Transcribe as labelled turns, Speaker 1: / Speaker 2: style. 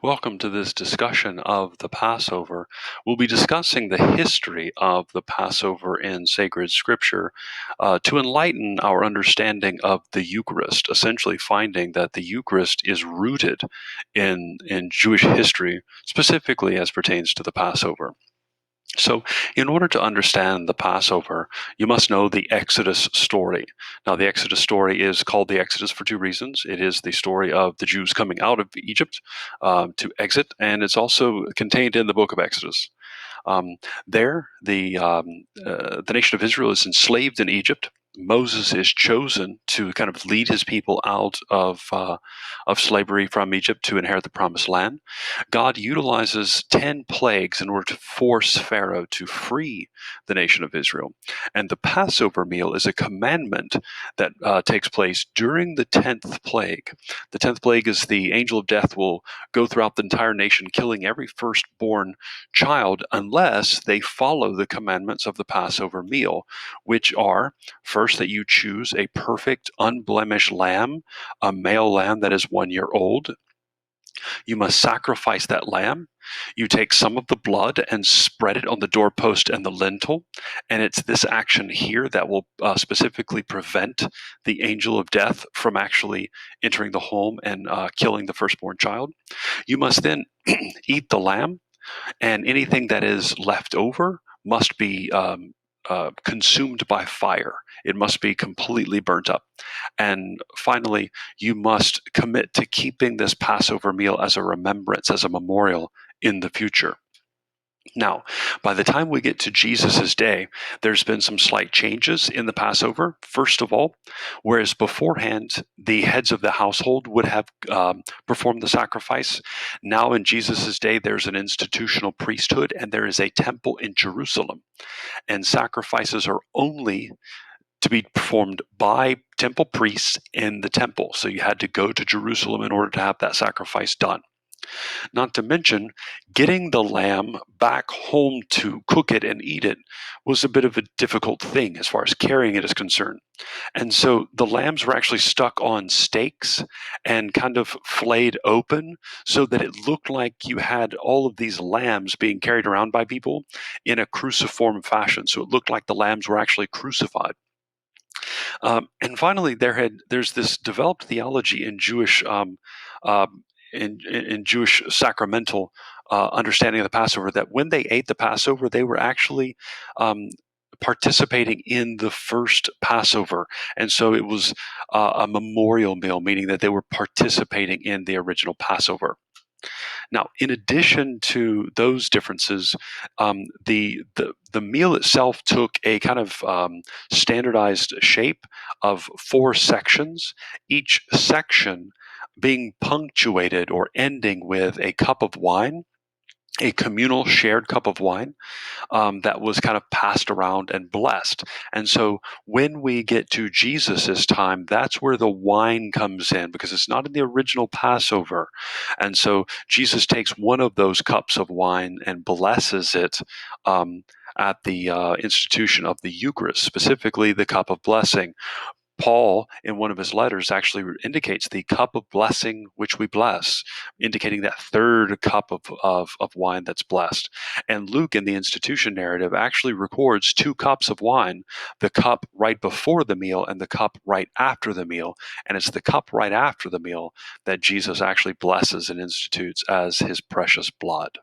Speaker 1: Welcome to this discussion of the Passover. We'll be discussing the history of the Passover in sacred scripture to enlighten our understanding of the Eucharist, essentially finding that the Eucharist is rooted in Jewish history, specifically as pertains to the Passover. So, in order to understand the Passover, you must know the Exodus story. Now, the Exodus story is called the Exodus for two reasons. It is the story of the Jews coming out of Egypt to exit, and it's also contained in the book of Exodus. There, the nation of Israel is enslaved in Egypt. Moses is chosen to kind of lead his people out of slavery from Egypt to inherit the promised land. God utilizes 10 plagues in order to force Pharaoh to free the nation of Israel. And the Passover meal is a commandment that takes place during the 10th plague. The 10th plague is the angel of death will go throughout the entire nation, killing every firstborn child unless they follow the commandments of the Passover meal, which are first that you choose a perfect, unblemished lamb, a male lamb that is 1 year old. You must sacrifice that lamb. You take some of the blood and spread it on the doorpost and the lintel. And it's this action here that will specifically prevent the angel of death from actually entering the home and killing the firstborn child. You must then eat the lamb, and anything that is left over must be consumed by fire. It must be completely burnt up. And finally, you must commit to keeping this Passover meal as a remembrance, as a memorial in the future. Now, by the time we get to Jesus' day, there's been some slight changes in the Passover. First of all, whereas beforehand the heads of the household would have performed the sacrifice, now in Jesus' day there's an institutional priesthood and there is a temple in Jerusalem. And sacrifices are only to be performed by temple priests in the temple. So you had to go to Jerusalem in order to have that sacrifice done. Not to mention, getting the lamb back home to cook it and eat it was a bit of a difficult thing as far as carrying it is concerned. And so the lambs were actually stuck on stakes and kind of flayed open so that it looked like you had all of these lambs being carried around by people in a cruciform fashion. So it looked like the lambs were actually crucified. And finally, there's this developed theology in Jewish uh, in Jewish sacramental understanding of the Passover that when they ate the Passover, they were actually participating in the first Passover, and so it was a memorial meal, meaning that they were participating in the original Passover. Now, in addition to those differences, the meal itself took a kind of standardized shape of 4 sections, each section being punctuated or ending with a cup of wine, a communal shared cup of wine that was kind of passed around and blessed. And so when we get to Jesus's time, that's where the wine comes in because it's not in the original Passover. And so Jesus takes one of those cups of wine and blesses it at the institution of the Eucharist, specifically the cup of blessing. Paul, in one of his letters, actually indicates the cup of blessing which we bless, indicating that third cup of wine that's blessed. And Luke, in the institution narrative, actually records 2 cups of wine, the cup right before the meal and the cup right after the meal. And it's the cup right after the meal that Jesus actually blesses and institutes as his precious blood.